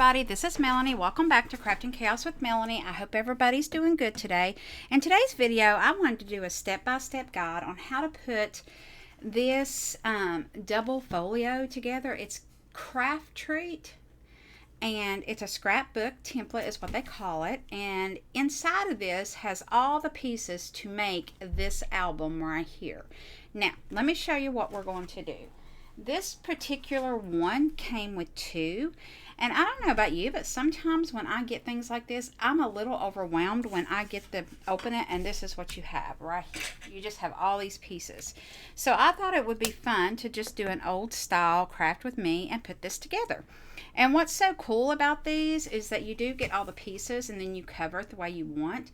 everybody, this is Melanie. Welcome back to Crafting Chaos with Melanie. I hope everybody's doing good today. In today's video, I wanted to do a step-by-step guide on how to put this double folio together. It's CrafTreat, and it's a scrapbook template is what they call it. And inside of this has all the pieces to make this album right here. Now, let me show you what we're going to do. This particular one came with two, and I don't know about you, but sometimes when I get things like this, I'm a little overwhelmed when I get to open it, and this is what you have right here. You just have all these pieces. So I thought it would be fun to just do an old style craft with me and put this together. And what's so cool about these is that you do get all the pieces and then you cover it the way you want.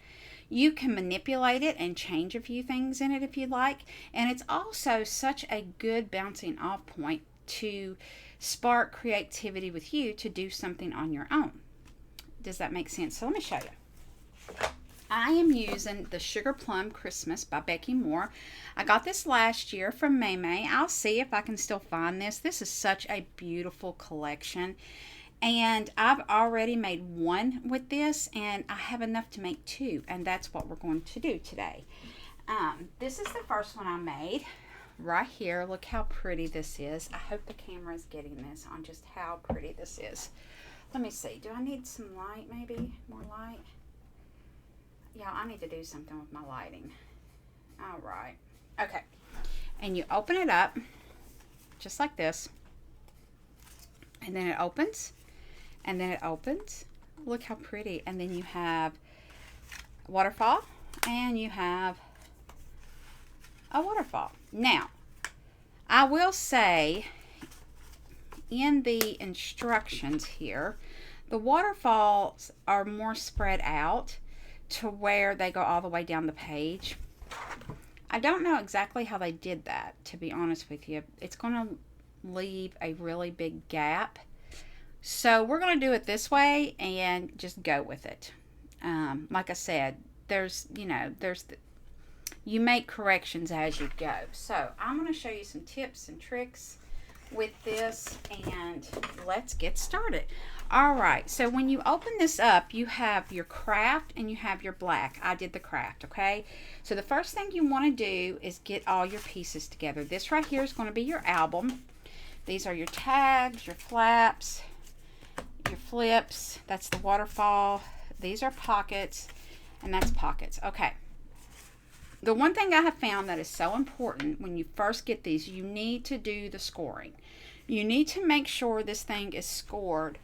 You can manipulate it and change a few things in it if you like. And it's also such a good bouncing off point to spark creativity with you to do something on your own. Does that make sense? So let me show you. I am using the Sugar Plum Christmas by Becky Moore. I got this last year from May. I'll see if I can still find this. This is such a beautiful collection. And I've already made one with this, and I have enough to make two, and that's what we're going to do today. This is the first one I made right here. Look how pretty this is. I hope the camera is getting this on just how pretty this is. Let me see. Do I need some light maybe? More light? Yeah, I need to do something with my lighting. All right. Okay. And you open it up just like this, and then it opens. And then it opens. Look how pretty. And then you have a waterfall and you have a waterfall. Now, I will say in the instructions here, the waterfalls are more spread out to where they go all the way down the page. I don't know exactly how they did that, to be honest with you. It's going to leave a really big gap. So we're going to do it this way and just go with it. Like I said, you make corrections as you go. So I'm going to show you some tips and tricks with this, and let's get started. All right, so when you open this up, you have your craft and you have your black. I did the craft, okay? So the first thing you want to do is get all your pieces together. This right here is going to be your album. These are your tags, your flaps, your flips. That's the waterfall. These are pockets, and that's pockets. Okay. The one thing I have found that is so important when you first get these, you need to do the scoring. You need to make sure this thing is scored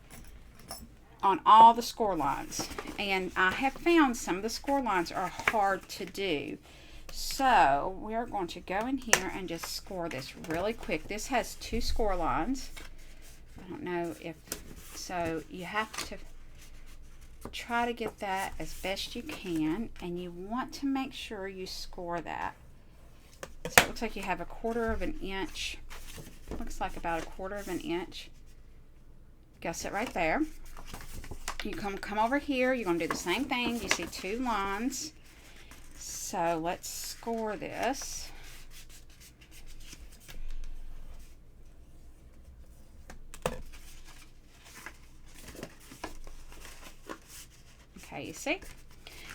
on all the score lines. And I have found some of the score lines are hard to do. So we are going to go in here and just score this really quick. This has two score lines. I don't know if... So you have to try to get that as best you can, and you want to make sure you score that. So it looks like you have 1/4 of an inch. Looks like about 1/4 of an inch. Guess it right there. You come over here. You're going to do the same thing. You see two lines. So let's score this. Okay, you see?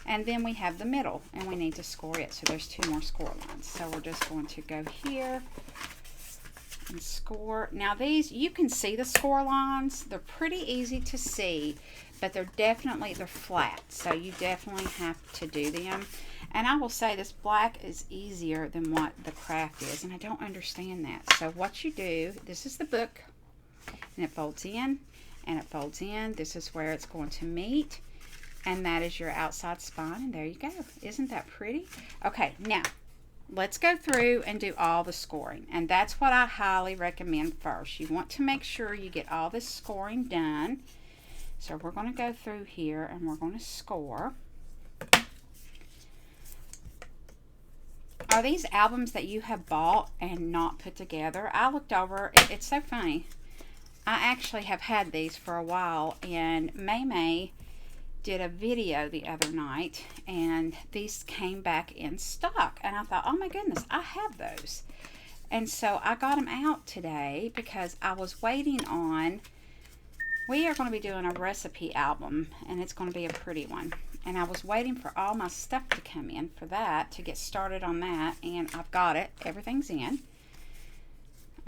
And then we have the middle, and we need to score it. So there's two more score lines. So we're just going to go here and score. Now these, you can see the score lines. They're pretty easy to see, but they're flat. So you definitely have to do them. And I will say this black is easier than what the craft is, and I don't understand that. So what you do, this is the book, and it folds in, and it folds in. This is where it's going to meet. And that is your outside spine, and there you go. Isn't that pretty? Okay, now, let's go through and do all the scoring. And that's what I highly recommend first. You want to make sure you get all this scoring done. So we're going to go through here, and we're going to score. Are these albums that you have bought and not put together? I looked over. It's so funny. I actually have had these for a while, and May did a video the other night, and these came back in stock, and I thought, oh my goodness, I have those. And so I got them out today because I was waiting on we are going to be doing a recipe album, and it's going to be a pretty one. And I was waiting for all my stuff to come in for that, to get started on that, and I've got it. Everything's in.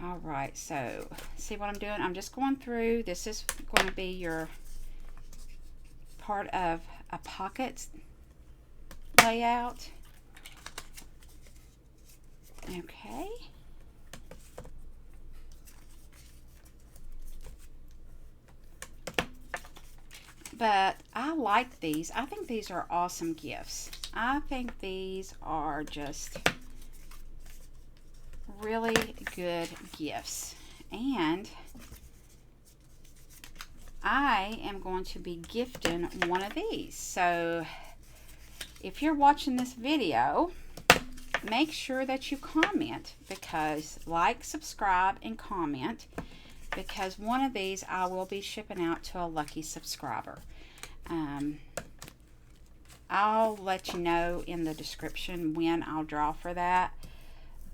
All right, so see what I'm doing? I'm just going through. This is going to be your part of a pocket layout. Okay. But I like these. I think these are awesome gifts. I think these are just really good gifts. And I am going to be gifting one of these. So if you're watching this video, make sure that you comment, because like, subscribe, and comment, because one of these I will be shipping out to a lucky subscriber. I'll let you know in the description when I'll draw for that,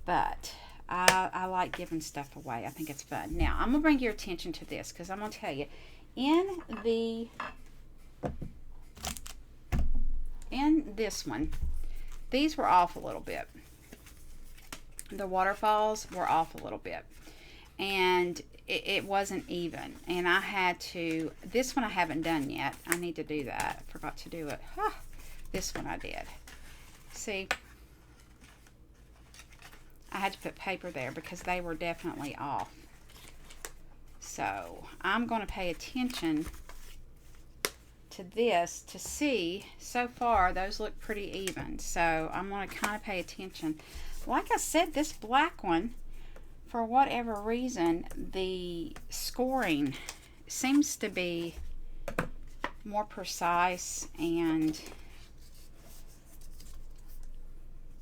but I like giving stuff away. I think it's fun. Now, I'm going to bring your attention to this, because I'm going to tell you, in this one, these were off a little bit. The waterfalls were off a little bit, and it wasn't even, and I had to, this one I haven't done yet. I need to do that. I forgot to do it. This one I did. See, I had to put paper there because they were definitely off. So I'm going to pay attention to this to see. So far those look pretty even, so I'm going to kind of pay attention. Like I said, this black one, for whatever reason, the scoring seems to be more precise and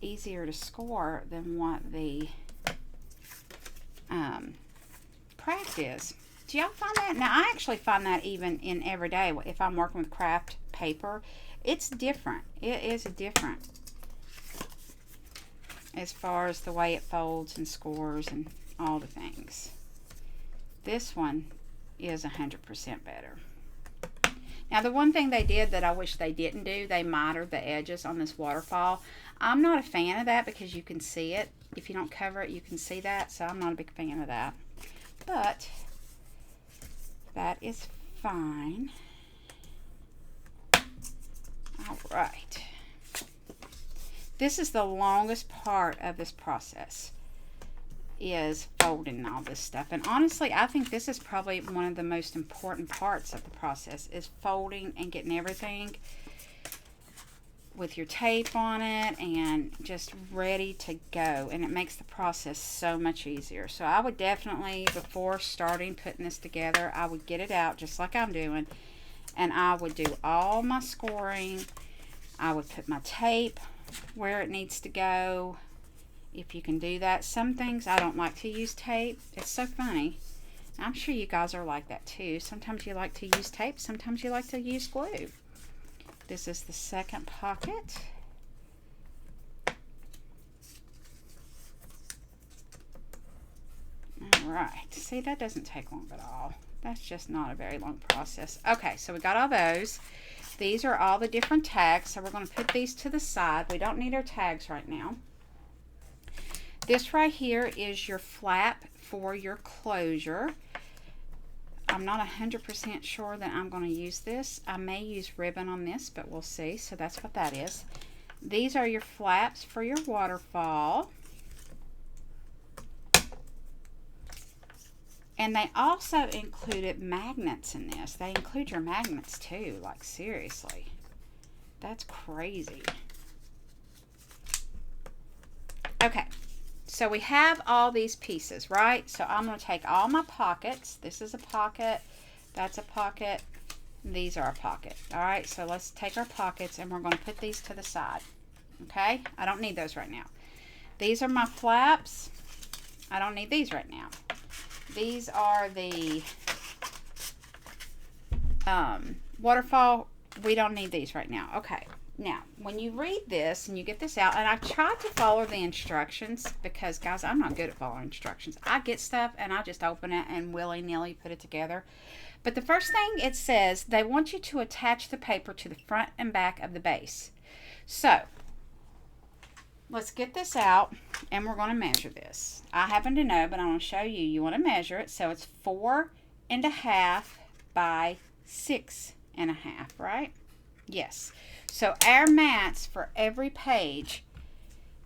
easier to score than what the craft is. Do y'all find that? Now, I actually find that even in everyday, if I'm working with craft paper, it's different. It is different as far as the way it folds and scores and all the things. This one is 100% better. Now, the one thing they did that I wish they didn't do, they mitered the edges on this waterfall. I'm not a fan of that because you can see it. If you don't cover it, you can see that, so I'm not a big fan of that. But that is fine. All right. This is the longest part of this process, is folding all this stuff. And honestly, I think this is probably one of the most important parts of the process, is folding and getting everything with your tape on it and just ready to go. And it makes the process so much easier. So I would definitely, before starting putting this together, I would get it out just like I'm doing, and I would do all my scoring. I would put my tape where it needs to go, if you can do that. Some things I don't like to use tape. It's so funny. I'm sure you guys are like that too. Sometimes you like to use tape, sometimes you like to use glue. This is the second pocket. Alright, see, that doesn't take long at all. That's just not a very long process. Okay, so we got all those. These are all the different tags, so we're going to put these to the side. We don't need our tags right now. This right here is your flap for your closure. I'm not 100% sure that I'm going to use this. I may use ribbon on this, but we'll see. So that's what that is. These are your flaps for your waterfall. And they also included magnets in this. They include your magnets too, like seriously. That's crazy. Okay. So we have all these pieces, right? So I'm going to take all my pockets. This is a pocket. That's a pocket. These are a pocket. All right, so let's take our pockets and we're going to put these to the side. Okay? I don't need those right now. These are my flaps. I don't need these right now. These are the waterfall. We don't need these right now. Okay. Now, when you read this and you get this out, and I tried to follow the instructions because, guys, I'm not good at following instructions. I get stuff and I just open it and willy-nilly put it together. But the first thing it says, they want you to attach the paper to the front and back of the base. So let's get this out and we're going to measure this. I happen to know, but I'm going to show you. You want to measure it. So it's 4.5 by 6.5, right? Yes. So our mats for every page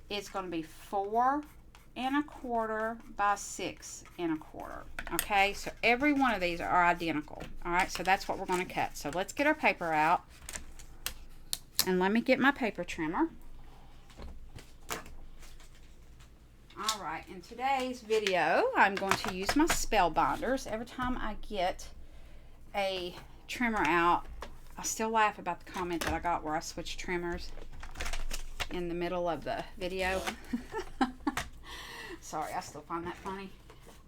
is going to be 4.25 by 6.25. Okay, so every one of these are identical. All right, so that's what we're going to cut. So let's get our paper out. And let me get my paper trimmer. All right, in today's video, I'm going to use my spell binders. Every time I get a trimmer out, I still laugh about the comment that I got where I switched trimmers in the middle of the video. Sorry, I still find that funny.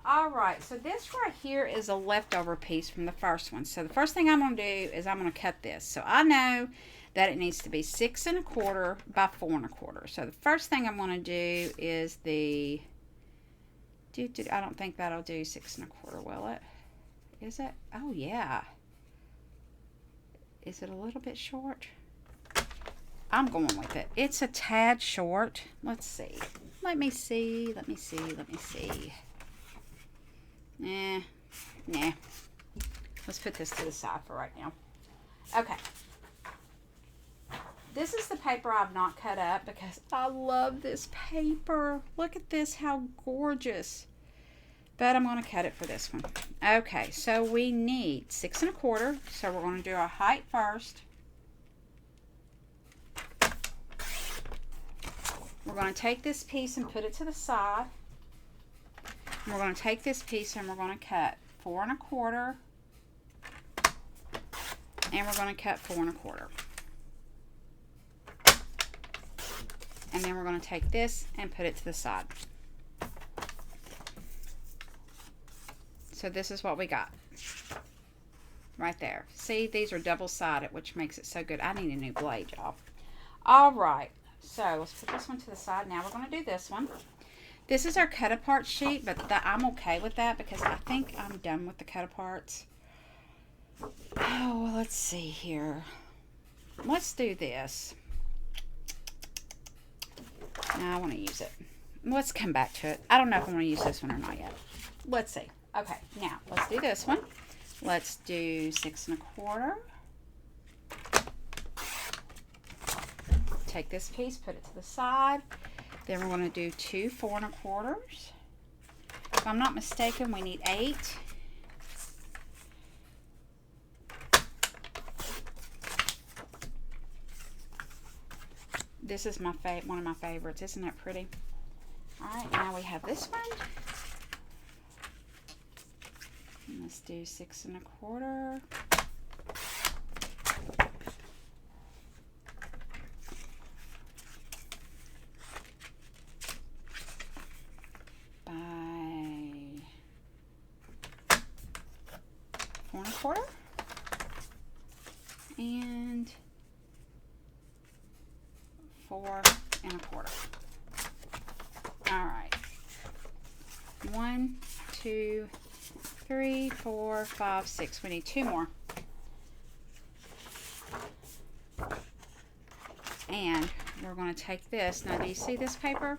All right, so this right here is a leftover piece from the first one. So the first thing I'm going to do is I'm going to cut this. So I know that it needs to be 6.25 by 4.25. So the first thing I'm going to do is the, I don't think that'll do 6.25, will it? Is it? Oh yeah. Is it a little bit short? I'm going with it. It's a tad short. Let's see. Let me see. Nah. Let's put this to the side for right now. Okay. This is the paper I've not cut up because I love this paper. Look at this, how gorgeous. But I'm going to cut it for this one. Okay, so we need 6.25. So we're going to do our height first. We're going to take this piece and put it to the side. And we're going to take this piece and we're going to cut 4.25. And we're going to cut 4.25. And then we're going to take this and put it to the side. So this is what we got. Right there. See, these are double-sided, which makes it so good. I need a new blade, y'all. All right. So let's put this one to the side. Now we're going to do this one. This is our cut-apart sheet, but I'm okay with that because I think I'm done with the cut-aparts. Oh, let's see here. Let's do this. No, I want to use it. Let's come back to it. I don't know if I want to use this one or not yet. Let's see. Okay, now let's do this one. Let's do 6.25. Take this piece, put it to the side. Then we're going to do 2 4.25. If I'm not mistaken, we need 8. This is my one of my favorites. Isn't that pretty? All right, now we have this one. And let's do 6.25. By 4.25. And 4.25. All right. 1, 2, 3, 4, 5, 6. We need 2 more. And we're going to take this. Now, do you see this paper?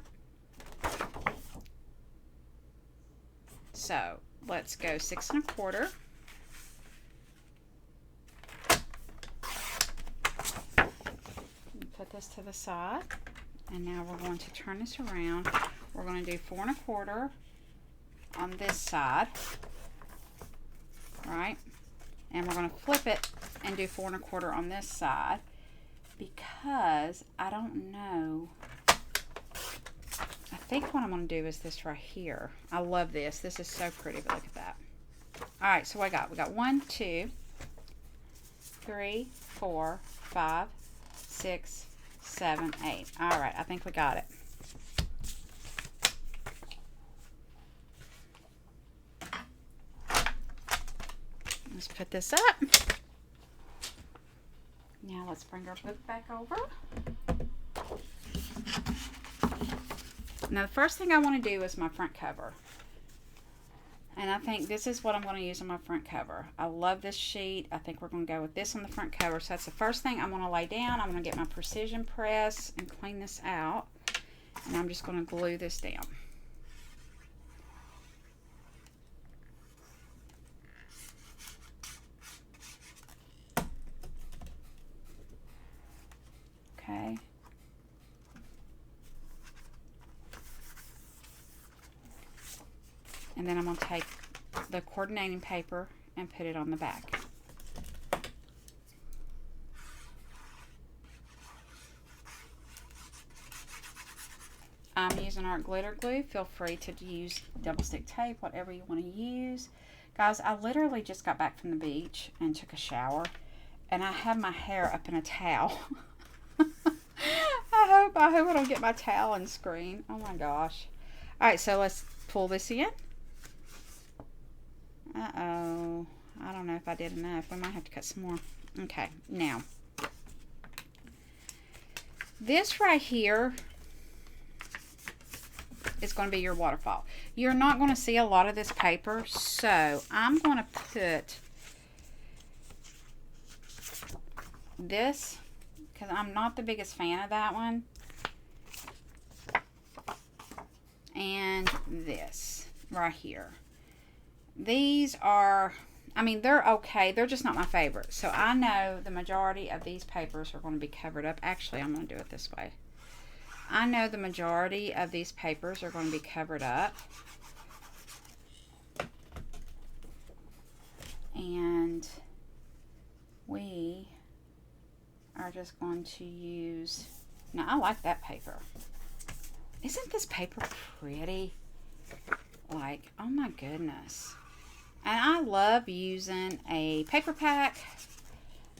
So let's go 6.25. Put this to the side, and now we're going to turn this around. We're going to do 4.25 on this side, right? And we're going to flip it and do 4.25 on this side because I don't know. I think what I'm going to do is this right here. I love this. This is so pretty, but look at that. All right, so what I got? We got 1, 2, 3, 4, 5, 6, 7, 8. All right, I think we got it. Let's put this up. Now let's bring our book back over. Now the first thing I want to do is my front cover. And I think this is what I'm going to use on my front cover. I love this sheet. I think we're going to go with this on the front cover. So that's the first thing I'm going to lay down. I'm going to get my precision press and clean this out. And I'm just going to glue this down. Okay. And then I'm going to take the coordinating paper and put it on the back. I'm using art glitter glue. Feel free to use double stick tape, whatever you want to use. Guys, I literally just got back from the beach and took a shower, and I have my hair up in a towel. I hope I don't get my towel on screen. Oh my gosh. Alright, so let's pull this in. Uh-oh. I don't know if I did enough. We might have to cut some more. Okay, now. This right here is going to be your waterfall. You're not going to see a lot of this paper, so I'm going to put this, because I'm not the biggest fan of that one, and this right here. These are, I mean, they're okay. They're just not my favorite. So I know the majority of these papers are going to be covered up. Actually, I'm going to do it this way. I know the majority of these papers are going to be covered up. And we are just going to use, now I like that paper. Isn't this paper pretty? Like, oh my goodness. And I love using a paper pack,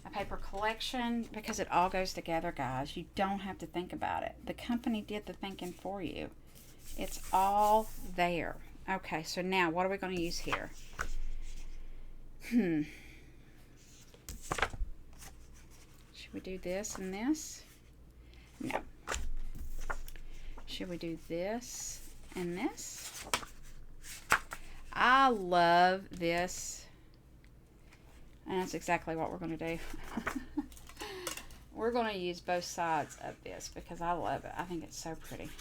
a paper collection, because it all goes together, guys. You don't have to think about it. The company did the thinking for you. It's all there. Okay, so now what are we going to use here? Should we do this and this? No. Should we do this and this? I love this. And that's exactly what we're going to do. We're going to use both sides of this because I love it. I think it's so pretty.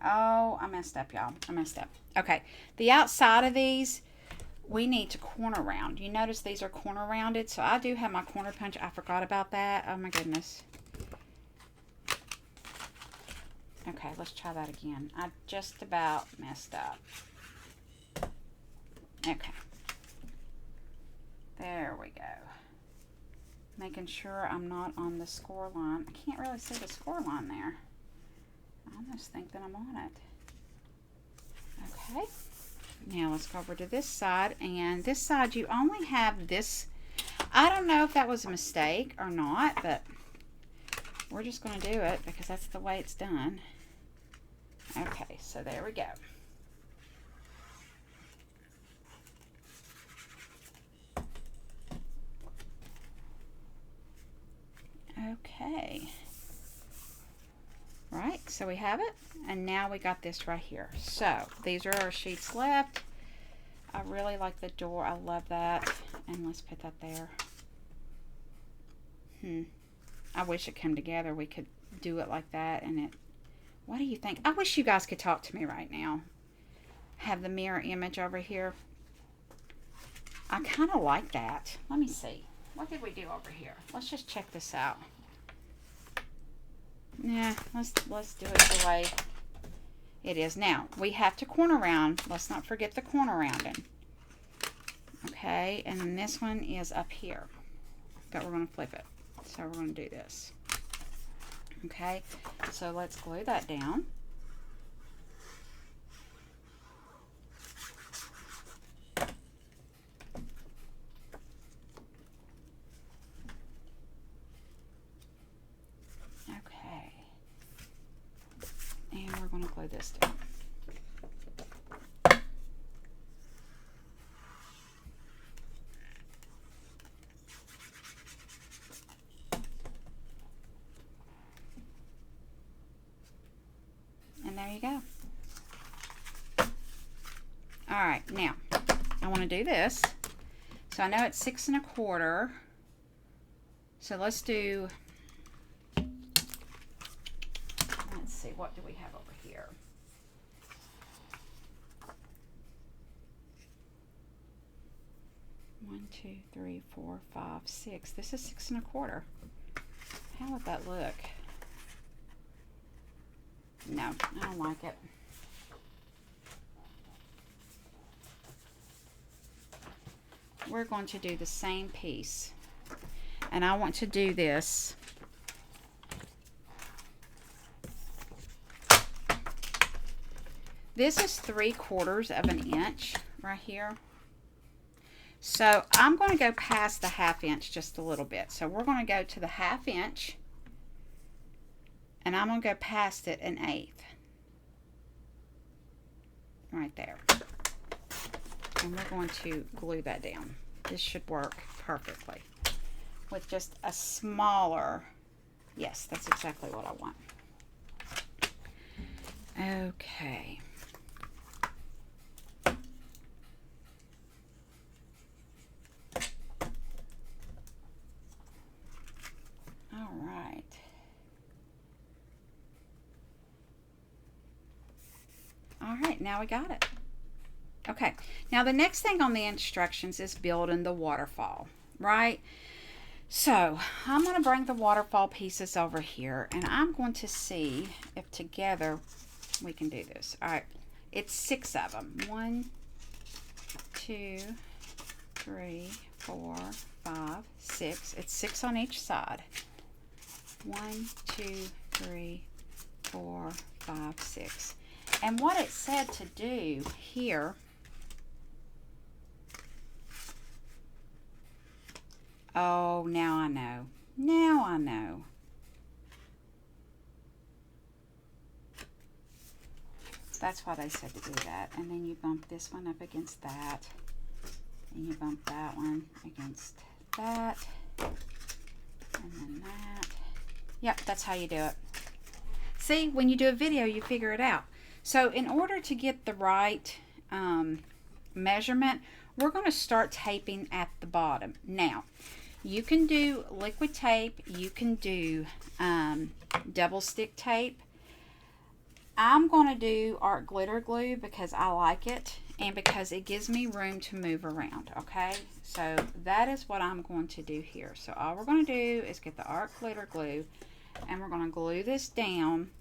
Oh, I messed up, y'all. I messed up. Okay. The outside of these, we need to corner round. You notice these are corner rounded. So I do have my corner punch. I forgot about that. Oh, my goodness. Okay, let's try that again. I just about messed up. Okay. There we go. Making sure I'm not on the score line. I can't really see the score line there. I almost think that I'm on it. Okay. Now let's go over to this side. And this side, you only have this. I don't know if that was a mistake or not, but we're just going to do it because that's the way it's done. Okay, so there we go. Okay. Right, so we have it. And now we got this right here. So, these are our sheets left. I really like the door. I love that. And let's put that there. I wish it came together. We could do it like that and it. What do you think? I wish you guys could talk to me right now. Have the mirror image over here. I kind of like that. Let me see. What did we do over here? Let's just check this out. Yeah, let's do it the way it is. Now, we have to corner round. Let's not forget the corner rounding. Okay, and then this one is up here. But we're going to flip it. So we're going to do this. Okay, so let's glue that down. Okay, and we're going to glue this down. you go. All right, now I want to do this. So I know it's 6 1/4. So let's do, let's see, what do we have over here? One, 2, 3, 4, 5, 6. This is 6 1/4. How would that look? No, I don't like it. We're going to do the same piece. And I want to do this is 3/4 of an inch right here. So I'm going to go past the 1/2 inch just a little bit. So we're going to go to the 1/2 inch, and I'm going to go past it 1/8 right there. And we're going to glue that down. This should work perfectly with just a smaller, yes, that's exactly what I want. Okay. All right. All right, now we got it. Okay, now the next thing on the instructions is building the waterfall, right? So I'm going to bring the waterfall pieces over here, and I'm going to see if together we can do this. All right, it's 6 of them. 1, 2, 3, 4, 5, 6. It's 6 on each side. 1, 2, 3, 4, 5, 6. And what it said to do here, oh, now I know. Now I know. That's why they said to do that. And then you bump this one up against that. And you bump that one against that. And then that. Yep, that's how you do it. See, when you do a video, you figure it out. So in order to get the right measurement, we're going to start taping at the bottom. Now, you can do liquid tape. You can do double stick tape. I'm going to do art glitter glue because I like it and because it gives me room to move around, okay? So that is what I'm going to do here. So all we're going to do is get the art glitter glue, and we're going to glue this down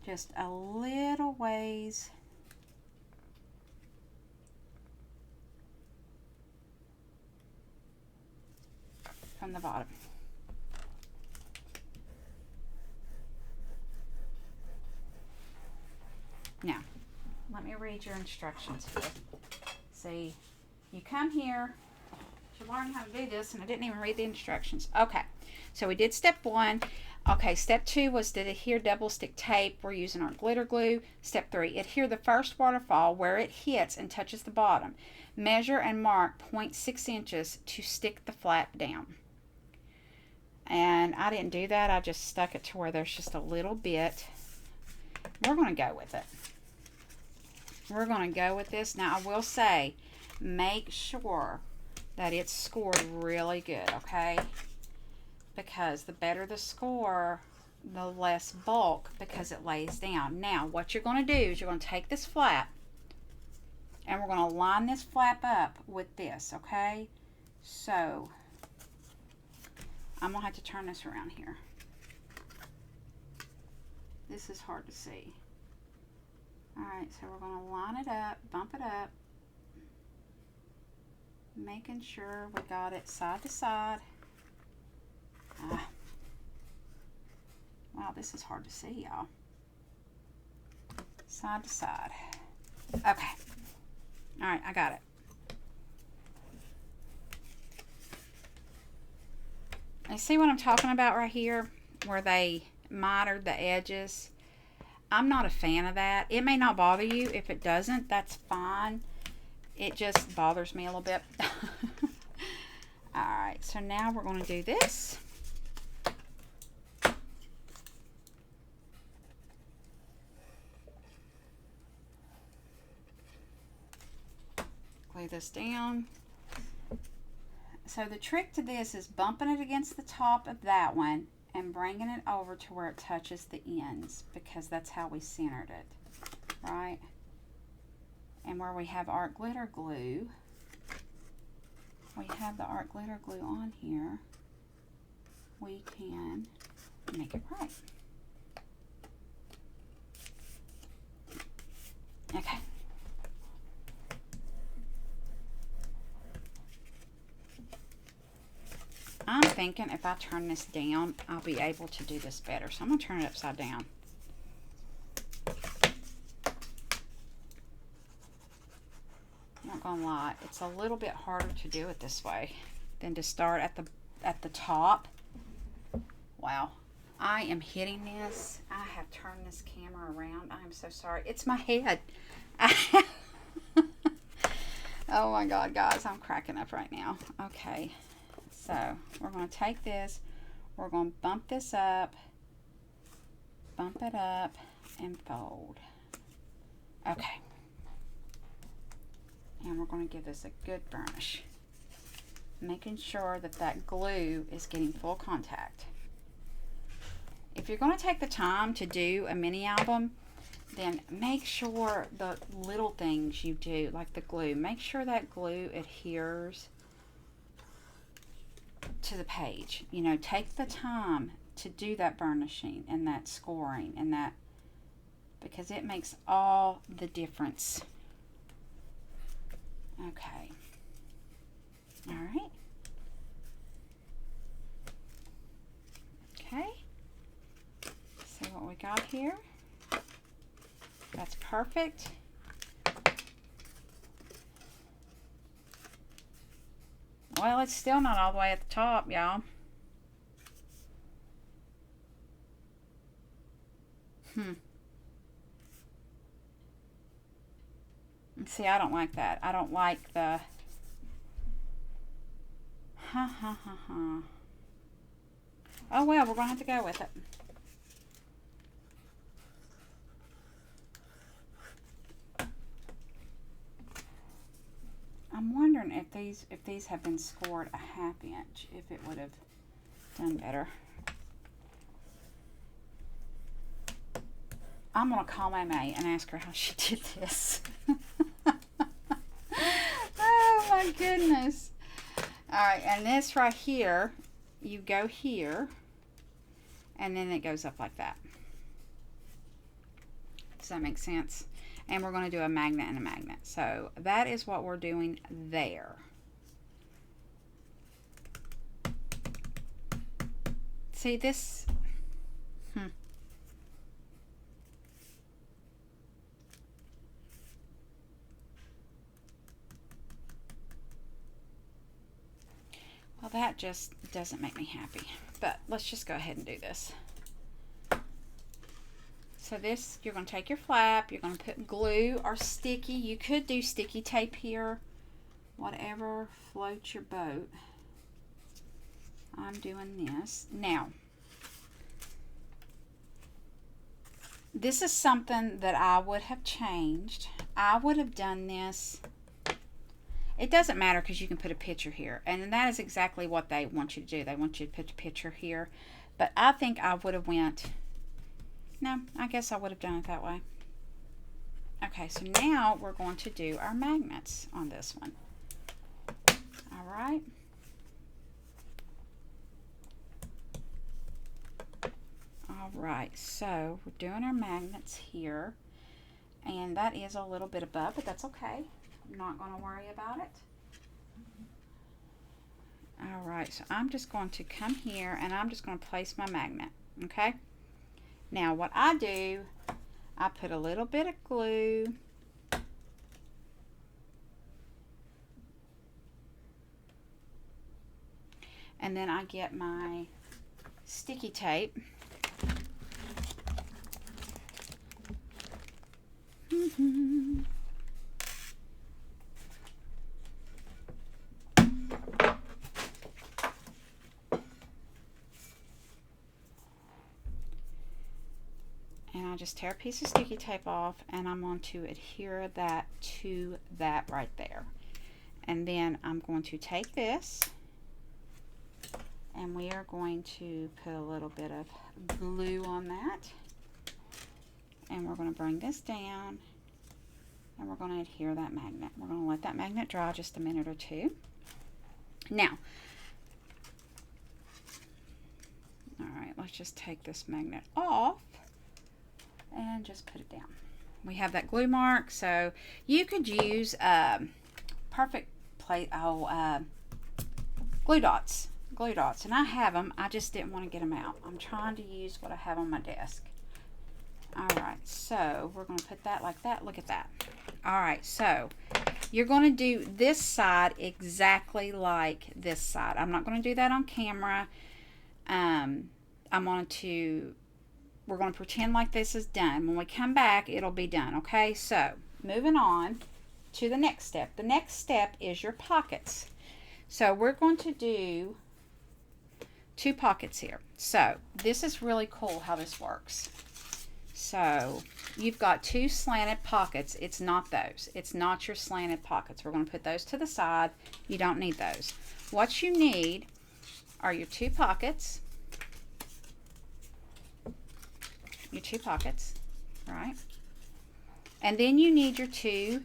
just a little ways. From the bottom. Now, let me read your instructions here. See, you come here to learn how to do this, and I didn't even read the instructions. Okay, so we did step 1. Okay, step 2 was to adhere double stick tape. We're using our glitter glue. Step 3, adhere the first waterfall where it hits and touches the bottom. Measure and mark 0.6 inches to stick the flap down. And I didn't do that. I just stuck it to where there's just a little bit. We're going to go with it. We're going to go with this. Now, I will say, make sure that it's scored really good, okay? Because the better the score, the less bulk, because it lays down. Now, what you're going to do is you're going to take this flap, and we're going to line this flap up with this, okay? So, I'm going to have to turn this around here. This is hard to see. Alright, so we're going to line it up, bump it up, making sure we got it side to side. Wow, this is hard to see, y'all. Side to side. Okay. Alright, I got it. You see what I'm talking about right here? Where they mitered the edges. I'm not a fan of that. It may not bother you. If it doesn't, that's fine. It just bothers me a little bit. Alright, so now we're going to do this. glue this down. So the trick to this is bumping it against the top of that one and bringing it over to where it touches the ends, because that's how we centered it, right? And where we have our glitter glue, we have the art glitter glue on here, we can make it right. Okay. I'm thinking if I turn this down, I'll be able to do this better. So I'm going to turn it upside down. I'm not going to lie, it's a little bit harder to do it this way than to start at the top. Wow. I am hitting this. I have turned this camera around. I am so sorry. It's my head. Oh my God, guys, I'm cracking up right now. Okay. So we're going to take this, we're going to bump this up, bump it up, and fold. Okay. And we're going to give this a good burnish, making sure that that glue is getting full contact. If you're going to take the time to do a mini album, then make sure the little things you do, like the glue, make sure that glue adheres to the page. You know, take the time to do that burnishing and that scoring and that, because it makes all the difference. Okay. All right. Okay. See what we got here. That's perfect. Well, it's still not all the way at the top, y'all. See, I don't like that. I don't like the... Oh, well, we're going to have to go with it. I'm wondering if these have been scored a ½ inch, if it would have done better. I'm going to call my May and ask her how she did this. Oh my goodness. Alright, and this right here, you go here, and then it goes up like that. Does that make sense? And we're going to do a magnet and a magnet. So that is what we're doing there. See this? Well, that just doesn't make me happy. But let's just go ahead and do this. So this, you're going to take your flap, you're going to put glue or sticky. You could do sticky tape here. Whatever floats your boat. I'm doing this. Now, this is something that I would have changed. I would have done this. It doesn't matter because you can put a picture here. And that is exactly what they want you to do. They want you to put a picture here. But I think I would have went... No, I guess I would have done it that way. Okay, so now we're going to do our magnets on this one. All right. All right, so we're doing our magnets here. And that is a little bit above, but that's okay. I'm not going to worry about it. All right, so I'm just going to come here and I'm just going to place my magnet, okay? Now what I do, I put a little bit of glue and then I get my sticky tape. And I just tear a piece of sticky tape off and I'm going to adhere that to that right there. And then I'm going to take this, and we are going to put a little bit of glue on that. And we're going to bring this down, and we're going to adhere that magnet. We're going to let that magnet dry just a minute or two. Now, all right, let's just take this magnet off and just put it down. We have that glue mark, so you could use perfect plate, glue dots, and I have them. I just didn't want to get them out. I'm trying to use what I have on my desk. All right, so we're going to put that like that. Look at that. All right, so you're going to do this side exactly like this side. I'm not going to do that on camera. We're going to pretend like this is done. When we come back, it'll be done, okay? So, moving on to the next step. The next step is your pockets. So, we're going to do 2 pockets here. So, this is really cool how this works. So, you've got 2 slanted pockets. It's not those. It's not your slanted pockets. We're going to put those to the side. You don't need those. What you need are your 2 pockets. Your 2 pockets, right? And then you need your 2,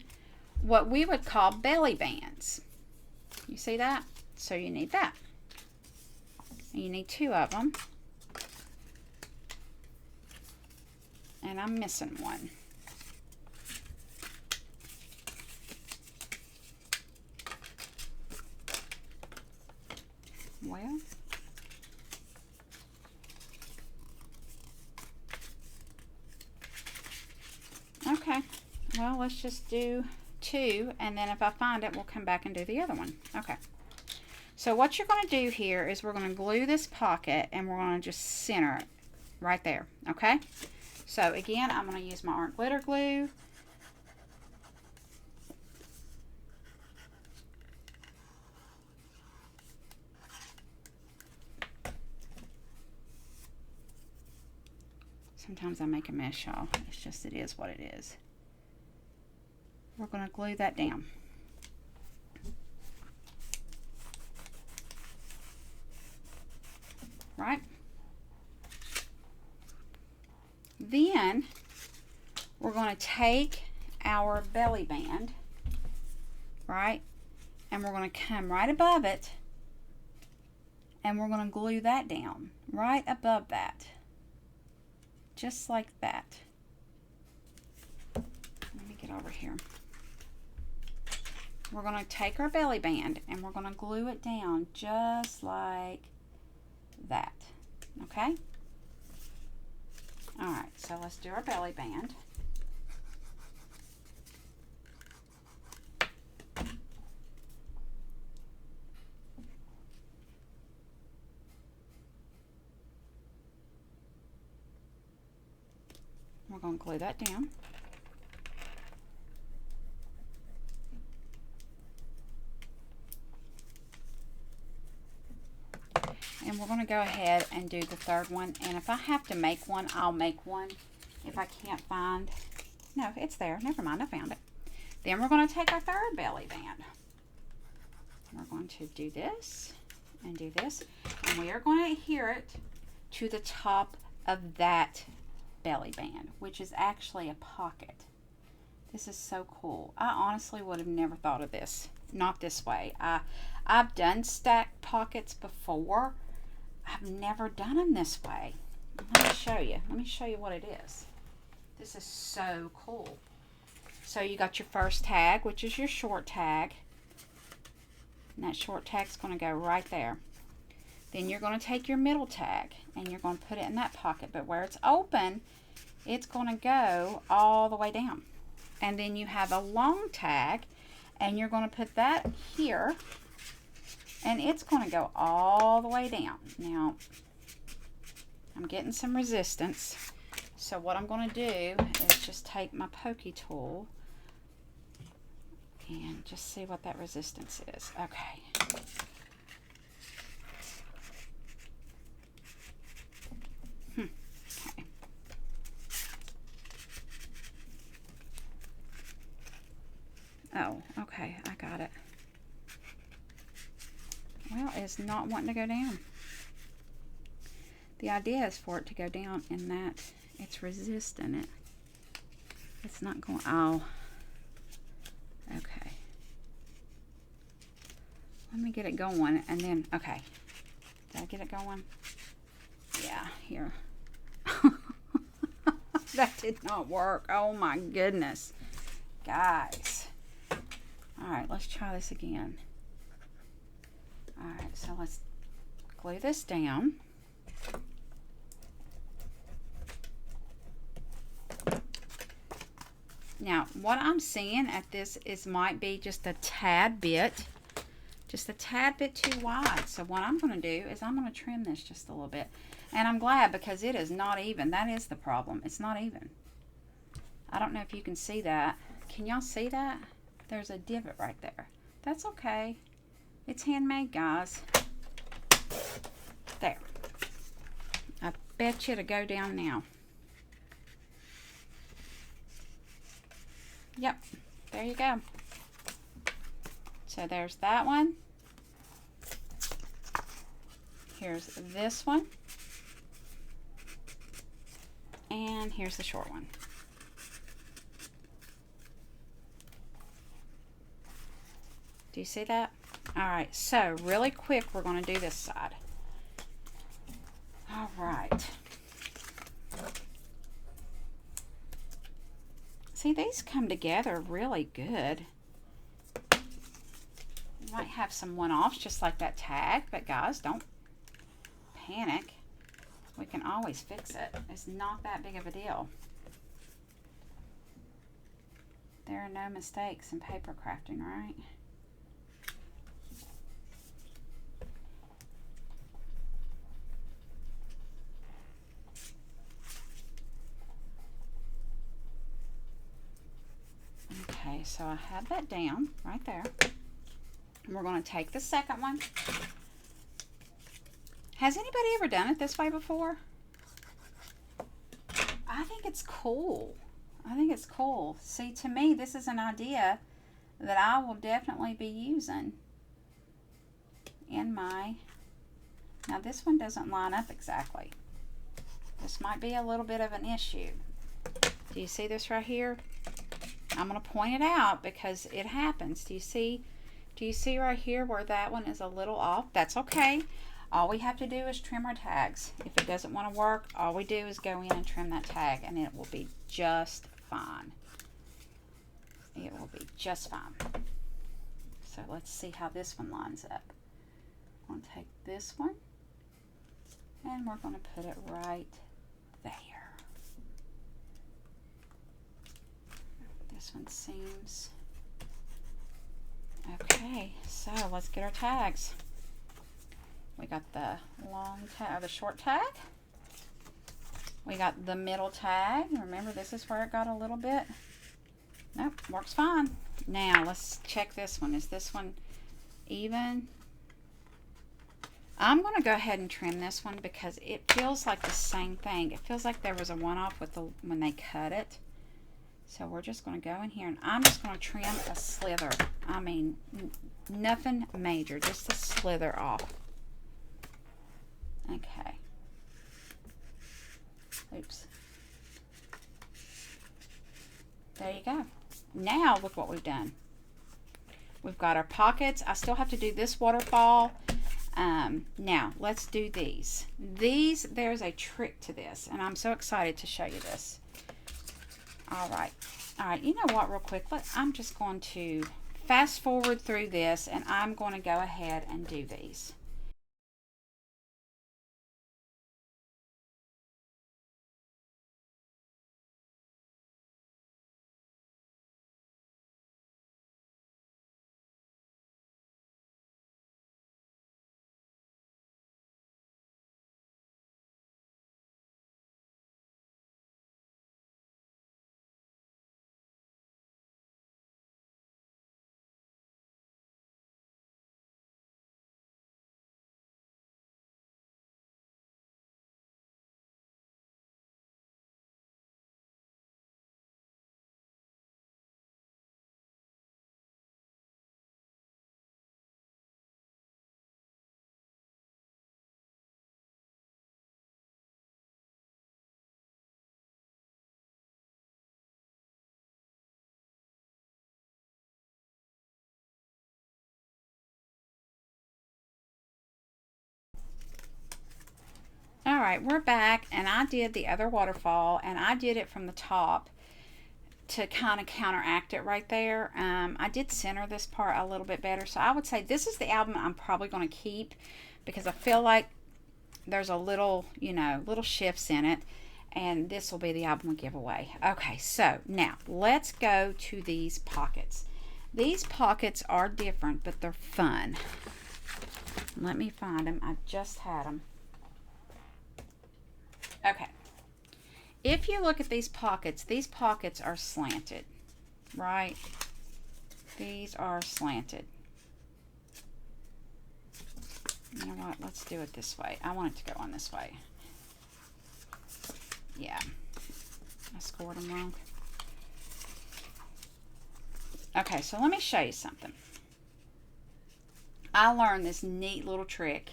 what we would call belly bands. You see that? So you need that. And you need 2 of them. And I'm missing one. Well, okay, well, let's just do 2, and then if I find it, we'll come back and do the other one. Okay, so what you're going to do here is we're going to glue this pocket, and we're going to just center it right there, okay? So again, I'm going to use my art glitter glue. Sometimes I make a mess, y'all. It's just, it is what it is. We're going to glue that down. Right? Then we're going to take our belly band, right? And we're going to come right above it, and we're going to glue that down right above that. Just like that. Let me get over here. We're going to take our belly band and we're going to glue it down just like that. Okay? Alright, so let's do our belly band. We're going to glue that down. And we're going to go ahead and do the third one. And if I have to make one, I'll make one. If I can't find... No, it's there. Never mind, I found it. Then we're going to take our third belly band. We're going to do this and do this. And we are going to adhere it to the top of that belly band, which is actually a pocket. This is so cool. I honestly would have never thought of this. Not this way. I've done stacked pockets before. I've never done them this way. Let me show you. Let me show you what it is. This is so cool. So you got your first tag, which is your short tag. And that short tag's going to go right there. Then you're going to take your middle tag and you're going to put it in that pocket. But where it's open, it's going to go all the way down. And then you have a long tag and you're going to put that here. And it's going to go all the way down. Now, I'm getting some resistance. So what I'm going to do is just take my pokey tool and just see what that resistance is. Okay. Okay. Oh, okay, I got it. Well, it's not wanting to go down. The idea is for it to go down and that it's resisting it. It's not going, oh, okay. Let me get it going and then, okay. Did I get it going? Yeah, here. That did not work. Oh my goodness. Guys. Alright, let's try this again. Alright, so let's glue this down. Now, what I'm seeing at this is might be just a tad bit too wide. So what I'm going to do is I'm going to trim this just a little bit. And I'm glad because it is not even. That is the problem. It's not even. I don't know if you can see that. Can y'all see that? There's a divot right there. That's okay. It's handmade, guys. There. I bet you to go down now. Yep, there you go. So there's that one. Here's this one. And here's the short one. Do you see that? Alright, so really quick, we're going to do this side. Alright. See, these come together really good. You might have some one-offs just like that tag, but guys, don't panic. We can always fix it. It's not that big of a deal. There are no mistakes in paper crafting, right? Okay, so I have that down right there. And we're going to take the second one. Has anybody ever done it this way before? I think it's cool. I think it's cool. See, to me, this is an idea that I will definitely be using in my... Now, this one doesn't line up exactly. This might be a little bit of an issue. Do you see this right here? I'm going to point it out because it happens. Do you see right here where that one is a little off? That's okay. All we have to do is trim our tags. If it doesn't want to work, all we do is go in and trim that tag and it will be just fine. It will be just fine. So let's see how this one lines up. I'm going to take this one and we're going to put it right there. This one seems okay. So let's get our tags. We got the long tag, the short tag. We got the middle tag. Remember, this is where it got a little bit. Nope, works fine. Now let's check this one. Is this one even? I'm going to go ahead and trim this one because it feels like the same thing. It feels like there was a one-off with the when they cut it. So we're just going to go in here and I'm just going to trim a slither. I mean, nothing major, just a slither off. Okay. Oops. There you go. Now look what we've done. We've got our pockets. I still have to do this waterfall. Now let's do these. There's a trick to this and I'm so excited to show you this. All right, you know what, real quick, I'm just going to fast forward through this and I'm going to go ahead and do these. Alright, we're back, and I did the other waterfall, and I did it from the top to kind of counteract it right there. I did center this part a little bit better, so I would say this is the album I'm probably going to keep because I feel like there's a little, you know, little shifts in it, and this will be the album we give away. Okay, so now let's go to these pockets. These pockets are different, but they're fun. Let me find them. I just had them. Okay. If you look at these pockets are slanted, right? These are slanted. You know what? Let's do it this way. I want it to go on this way. Yeah. I scored them wrong. Okay, so let me show you something. I learned this neat little trick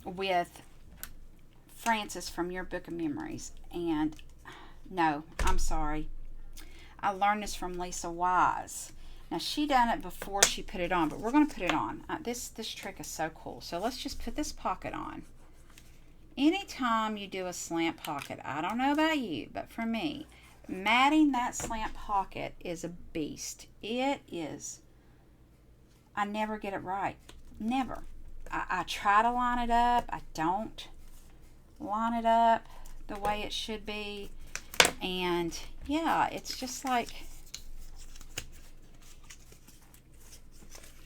with Frances from Your Book of Memories. And no, I'm sorry. I learned this from Lisa Wise. Now, she done it before she put it on, but we're going to put it on. This trick is so cool. So let's just put this pocket on. Anytime you do a slant pocket, I don't know about you, but for me, matting that slant pocket is a beast. It is. I never get it right. Never. I try to line it up. I don't line it up the way it should be. And yeah, it's just like,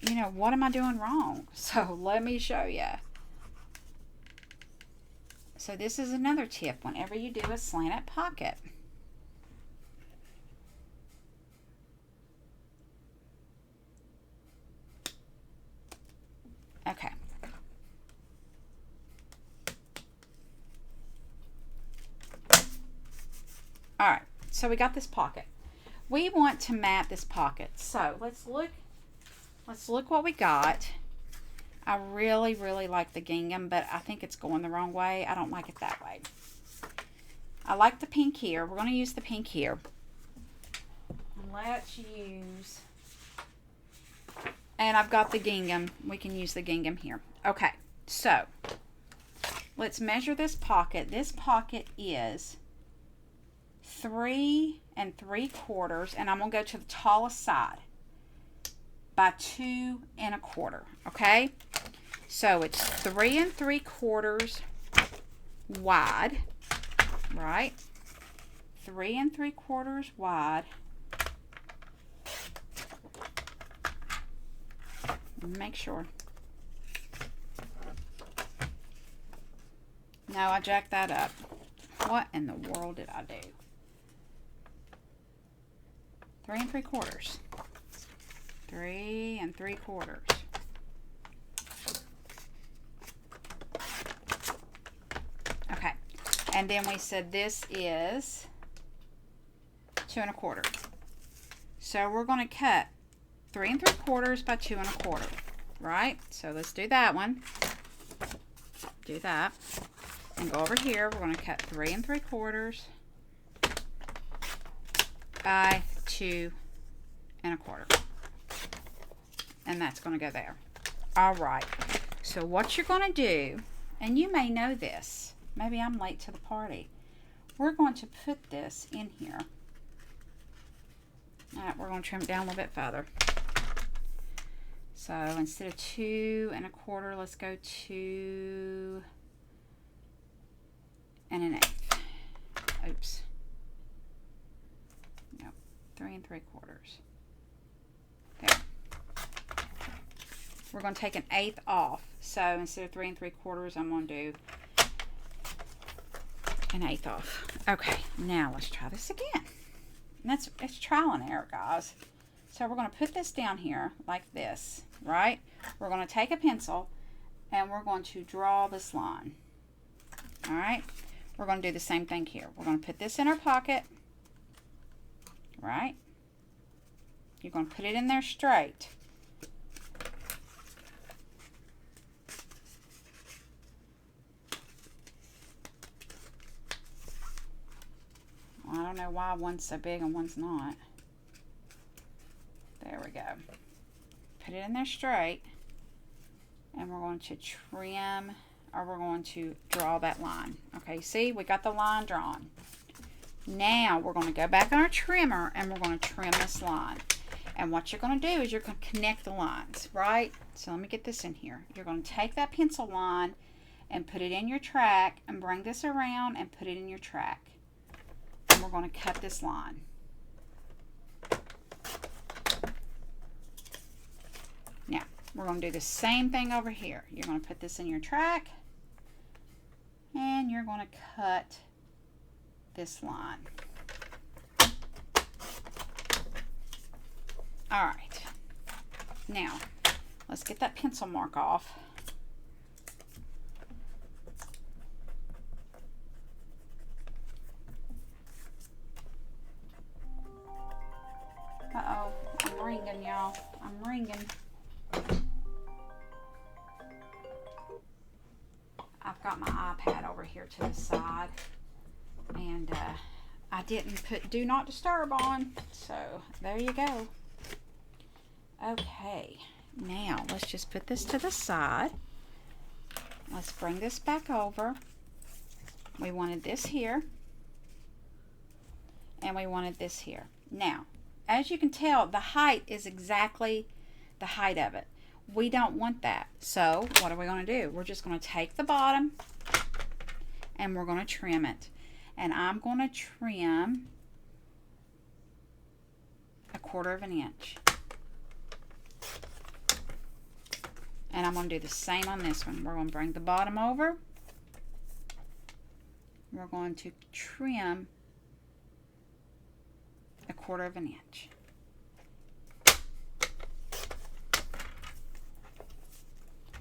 you know, what am I doing wrong? So let me show you. So this is another tip whenever you do a slanted pocket. Okay. All right, so we got this pocket. We want to mat this pocket. So let's look what we got. I really, really like the gingham, but I think it's going the wrong way. I don't like it that way. I like the pink here. We're going to use the pink here. Let's use, and I've got the gingham. We can use the gingham here. Okay, so let's measure this pocket. This pocket is 3 3/4, and I'm going to go to the tallest side by 2 1/4. Okay, so it's 3 3/4 wide, right? 3 3/4 wide. Make sure. No, I jacked that up. What in the world did I do? 3 3/4. 3 3/4. Okay, and then we said this is 2 1/4. So we're going to cut 3 3/4 by 2 1/4, right? So let's do that one. Do that, and go over here. We're going to cut 3 3/4 by 2 1/4. And that's going to go there. All right. So what you're going to do, and you may know this, maybe I'm late to the party. We're going to put this in here. All right, we're going to trim it down a little bit further. So instead of 2 1/4, let's go 2 1/8. Oops. No, 3 3/4. There. We're going to take 1/8 off. So instead of 3 3/4, I'm going to do 1/8 off. Okay, now let's try this again. And it's trial and error, guys. So we're going to put this down here like this, right? We're going to take a pencil and we're going to draw this line. All right? We're going to do the same thing here. We're going to put this in our pocket, right? You're going to put it in there straight. I don't know why one's so big and one's not. There we go. Put it in there straight. And we're going to trim or we're going to draw that line. Okay, see, we got the line drawn. Now we're going to go back on our trimmer and we're going to trim this line. And what you're going to do is you're going to connect the lines, right? So let me get this in here. You're going to take that pencil line and put it in your track and bring this around and put it in your track. And we're going to cut this line. Now, we're going to do the same thing over here. You're going to put this in your track and you're going to cut this line. All right, now let's get that pencil mark off. Uh-oh, I'm ringing, y'all. I'm ringing. I've got my iPad over here to the side, and I didn't put do not disturb on, so there you go. Okay, now let's just put this to the side. Let's bring this back over. We wanted this here, and we wanted this here. Now, as you can tell, the height is exactly the height of it. We don't want that. So what are we going to do? We're just going to take the bottom and we're going to trim it. And I'm going to trim 1/4 of an inch. And I'm going to do the same on this one. We're going to bring the bottom over. We're going to trim 1/4 of an inch.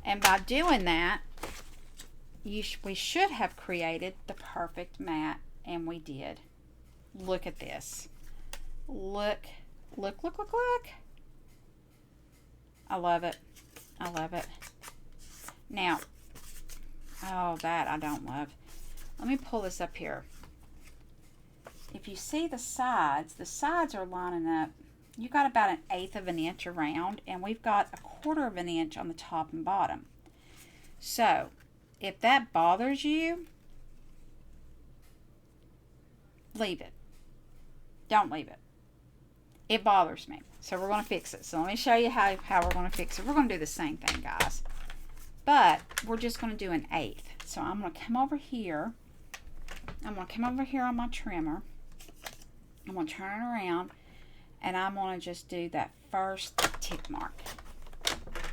And by doing that, we should have created the perfect mat, and we did. Look at this. Look, look, look, look, look. I love it. I love it. Now, oh, that I don't love. Let me pull this up here. If you see the sides are lining up. You got about 1/8 of an inch around, and we've got 1/4 of an inch on the top and bottom. So, if that bothers you, leave it. Don't leave it. It bothers me. So we're going to fix it. So let me show you how we're going to fix it. We're going to do the same thing, guys. But we're just going to do 1/8. So I'm going to come over here. I'm going to come over here on my trimmer. I'm going to turn it around. And I'm going to just do that first tick mark.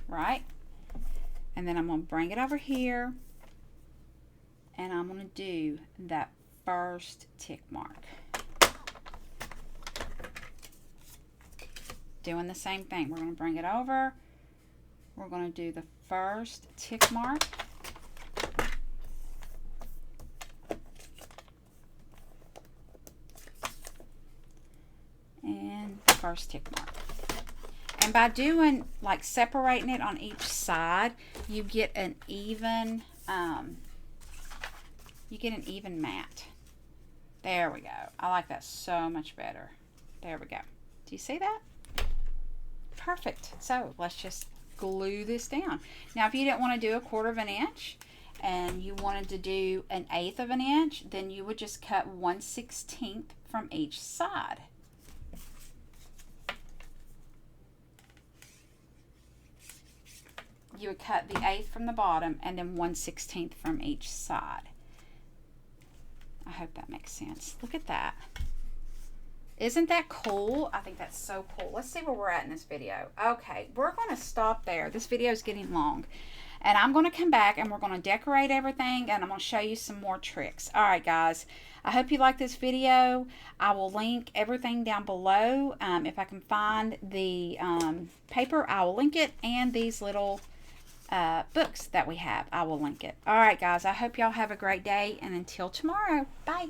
Right? And then I'm going to bring it over here. And I'm going to do that first tick mark. Doing the same thing. We're going to bring it over. We're going to do the first tick mark. And the first tick mark. And by doing, like, separating it on each side, you get an even, mat. There we go. I like that so much better. There we go. Do you see that? Perfect. So let's just glue this down. Now, if you didn't want to do 1/4 of an inch and you wanted to do 1/8 of an inch, then you would just cut 1/16 from each side. You would cut the 1/8 from the bottom and then 1/16 from each side. I hope that makes sense. Look at that. Isn't that cool? I think that's so cool. Let's see where we're at in this video. Okay, we're going to stop there. This video is getting long. And I'm going to come back and we're going to decorate everything and I'm going to show you some more tricks. All right, guys. I hope you like this video. I will link everything down below. If I can find the paper, I will link it. And these little books that we have, I will link it. All right, guys. I hope y'all have a great day. And until tomorrow, bye.